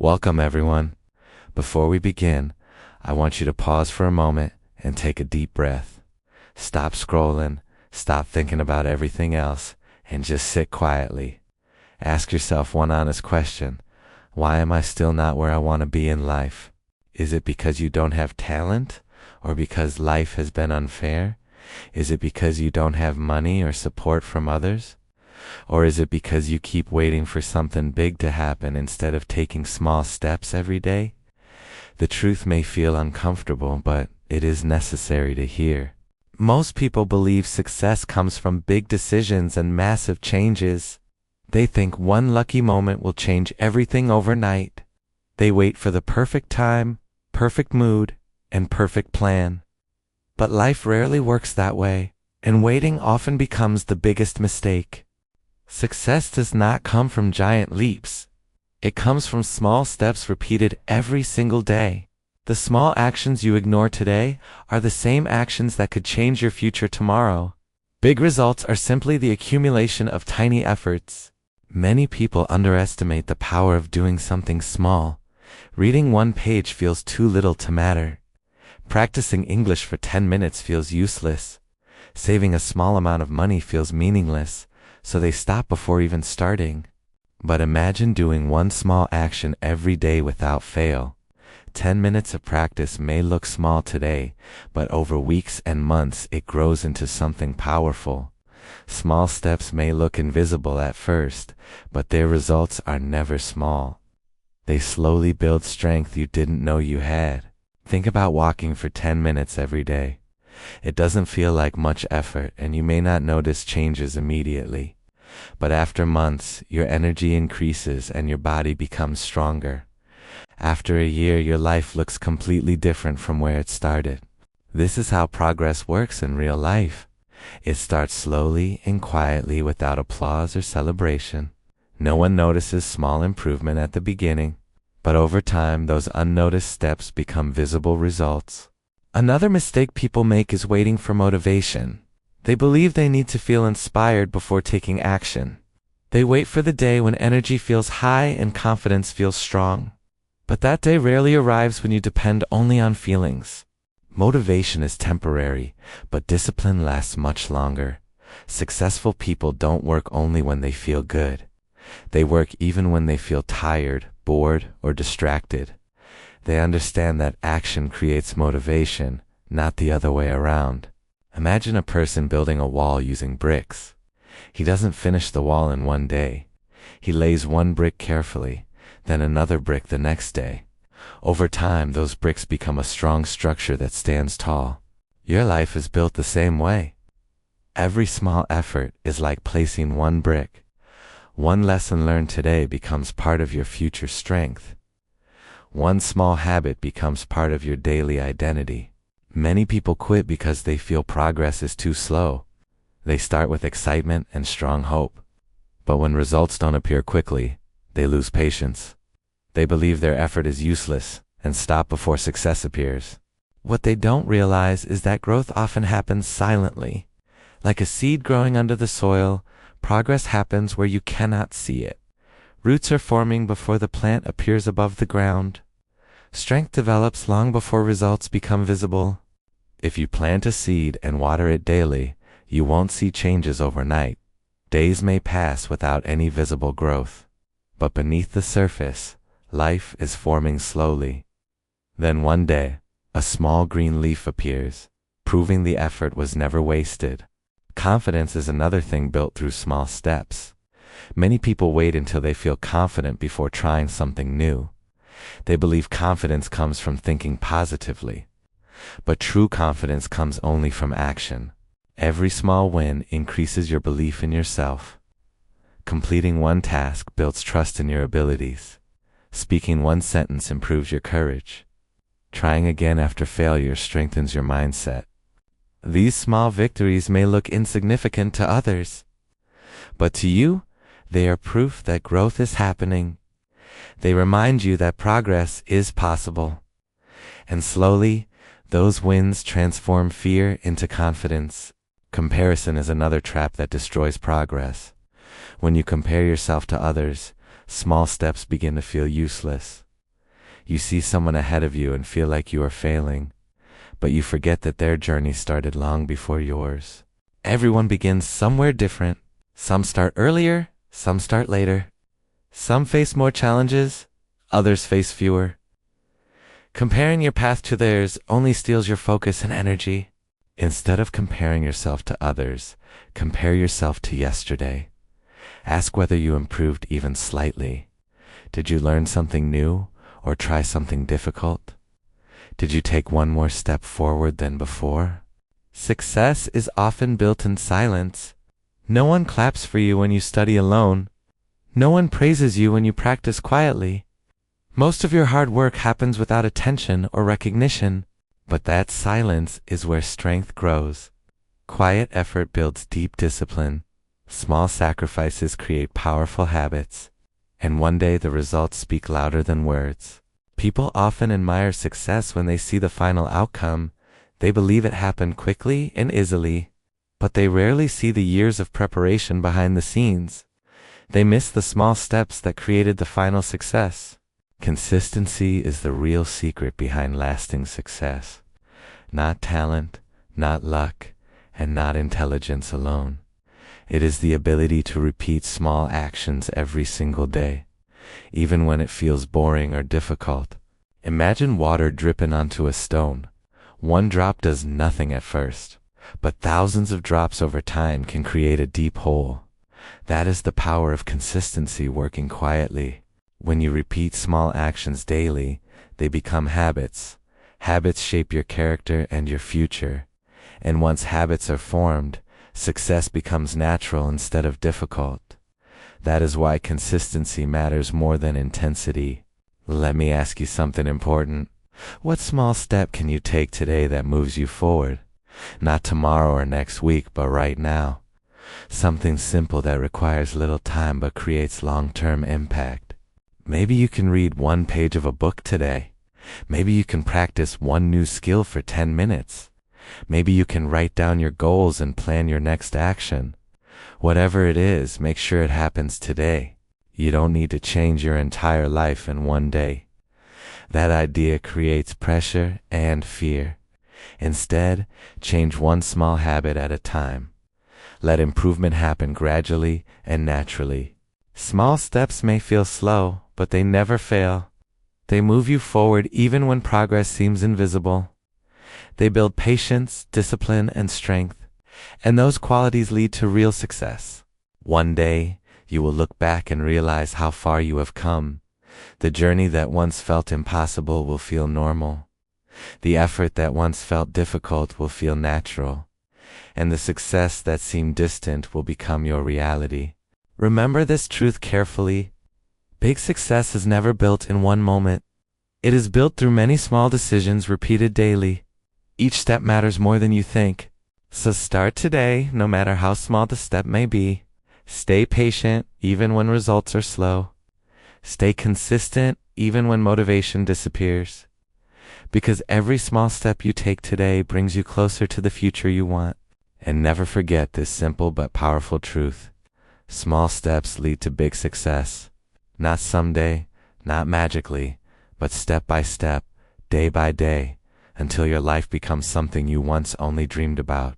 Welcome, everyone. Before we begin, I want you to pause for a moment and take a deep breath. Stop scrolling, stop thinking about everything else, and just sit quietly. Ask yourself one honest question. Why am I still not where I want to be in life? Is it because you don't have talent? Or because life has been unfair? Is it because you don't have money or support from others? Or is it because you keep waiting for something big to happen instead of taking small steps every day? The truth may feel uncomfortable, but it is necessary to hear. Most people believe success comes from big decisions and massive changes. They think one lucky moment will change everything overnight. They wait for the perfect time, perfect mood, and perfect plan. But life rarely works that way, and waiting often becomes the biggest mistake. Success does not come from giant leaps. It comes from small steps repeated every single day. The small actions you ignore today are the same actions that could change your future tomorrow. Big results are simply the accumulation of tiny efforts. Many people underestimate the power of doing something small. Reading one page feels too little to matter. Practicing English for 10 minutes feels useless. Saving a small amount of money feels meaningless, so they stop before even starting. But imagine doing one small action every day without fail. 10 minutes of practice may look small today, but over weeks and months it grows into something powerful. Small steps may look invisible at first, but their results are never small. They slowly build strength you didn't know you had. Think about walking for 10 minutes every day. It doesn't feel like much effort, and you may not notice changes immediately. But after months, your energy increases and your body becomes stronger. After a year, your life looks completely different from where it started. This is how progress works in real life. It starts slowly and quietly without applause or celebration. No one notices small improvement at the beginning, but over time, those unnoticed steps become visible results. Another mistake people make is waiting for motivation. They believe they need to feel inspired before taking action. They wait for the day when energy feels high and confidence feels strong. But that day rarely arrives when you depend only on feelings. Motivation is temporary, but discipline lasts much longer. Successful people don't work only when they feel good. They work even when they feel tired, bored, or distracted. They understand that action creates motivation, not the other way around. Imagine a person building a wall using bricks. He doesn't finish the wall in one day. He lays one brick carefully, then another brick the next day. Over time, those bricks become a strong structure that stands tall. Your life is built the same way. Every small effort is like placing one brick. One lesson learned today becomes part of your future strength. One small habit becomes part of your daily identity. Many people quit because they feel progress is too slow. They start with excitement and strong hope. But when results don't appear quickly, they lose patience. They believe their effort is useless and stop before success appears. What they don't realize is that growth often happens silently. Like a seed growing under the soil, progress happens where you cannot see it. Roots are forming before the plant appears above the ground. Strength develops long before results become visible. If you plant a seed and water it daily, you won't see changes overnight. Days may pass without any visible growth. But beneath the surface, life is forming slowly. Then one day, a small green leaf appears, proving the effort was never wasted. Confidence is another thing built through small steps. Many people wait until they feel confident before trying something new. They believe confidence comes from thinking positively. But true confidence comes only from action. Every small win increases your belief in yourself. Completing one task builds trust in your abilities. Speaking one sentence improves your courage. Trying again after failure strengthens your mindset. These small victories may look insignificant to others, but to you, they are proof that growth is happening. They remind you that progress is possible. And slowly, those wins transform fear into confidence. Comparison is another trap that destroys progress. When you compare yourself to others, small steps begin to feel useless. You see someone ahead of you and feel like you are failing, but you forget that their journey started long before yours. Everyone begins somewhere different. Some start earlier, some start later. Some face more challenges, others face fewer. Comparing your path to theirs only steals your focus and energy. Instead of comparing yourself to others, compare yourself to yesterday. Ask whether you improved even slightly. Did you learn something new or try something difficult? Did you take one more step forward than before? Success is often built in silence. No one claps for you when you study alone. No one praises you when you practice quietly. Most of your hard work happens without attention or recognition, but that silence is where strength grows. Quiet effort builds deep discipline. Small sacrifices create powerful habits, and one day the results speak louder than words. People often admire success when they see the final outcome. They believe it happened quickly and easily, but they rarely see the years of preparation behind the scenes. They miss the small steps that created the final success. Consistency is the real secret behind lasting success. Not talent, not luck, and not intelligence alone. It is the ability to repeat small actions every single day, even when it feels boring or difficult. Imagine water dripping onto a stone. One drop does nothing at first, but thousands of drops over time can create a deep hole. That is the power of consistency working quietly. When you repeat small actions daily, they become habits. Habits shape your character and your future. And once habits are formed, success becomes natural instead of difficult. That is why consistency matters more than intensity. Let me ask you something important. What small step can you take today that moves you forward? Not tomorrow or next week, but right now. Something simple that requires little time but creates long-term impact. Maybe you can read one page of a book today. Maybe you can practice one new skill for 10 minutes. Maybe you can write down your goals and plan your next action. Whatever it is, make sure it happens today. You don't need to change your entire life in one day. That idea creates pressure and fear. Instead, change one small habit at a time. Let improvement happen gradually and naturally. Small steps may feel slow, but they never fail. They move you forward even when progress seems invisible. They build patience, discipline, and strength, and those qualities lead to real success. One day, you will look back and realize how far you have come. The journey that once felt impossible will feel normal. The effort that once felt difficult will feel natural, and the success that seemed distant will become your reality. Remember this truth carefully. Big success is never built in one moment. It is built through many small decisions repeated daily. Each step matters more than you think. So start today, no matter how small the step may be. Stay patient, even when results are slow. Stay consistent, even when motivation disappears. Because every small step you take today brings you closer to the future you want. And never forget this simple but powerful truth. Small steps lead to big success. Not someday, not magically, but step by step, day by day, until your life becomes something you once only dreamed about.